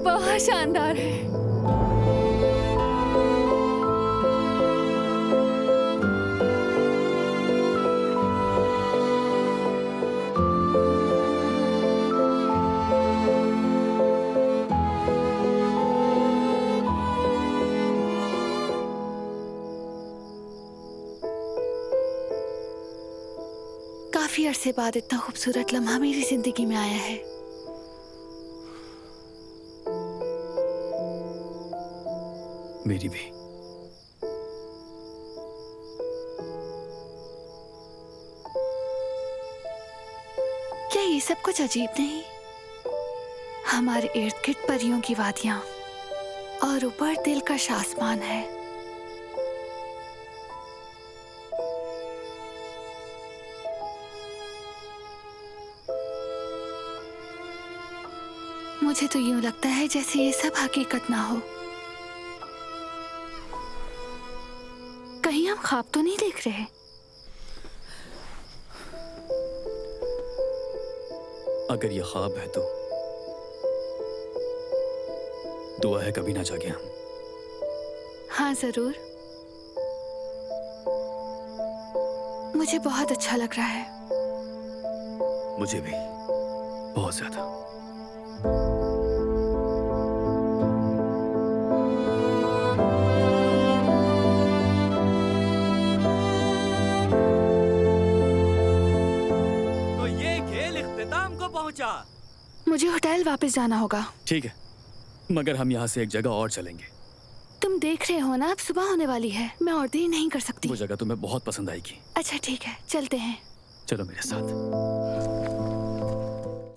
बहुत शानदार है। काफी अरसे बाद इतना खूबसूरत लम्हा मेरी जिंदगी में आया है। मेरी भी। क्या ये सब कुछ अजीब नहीं? हमारे इर्द गिर्द परियों की वादियां और ऊपर दिलकश आसमान है। मुझे तो यूं लगता है जैसे ये सब हकीकत ना हो। कहीं हम ख्वाब तो नहीं देख रहे? अगर ये ख्वाब है तो दुआ है कभी ना जागे हम। हाँ जरूर। मुझे बहुत अच्छा लग रहा है। मुझे भी बहुत ज्यादा। तो ये खेल इख्तिताम को पहुंचा। मुझे होटल वापस जाना होगा। ठीक है, मगर हम यहाँ से एक जगह और चलेंगे। तुम देख रहे हो ना, अब सुबह होने वाली है। मैं और देरी नहीं कर सकती। वो जगह तुम्हें बहुत पसंद आएगी। अच्छा ठीक है, चलते हैं। चलो मेरे साथ।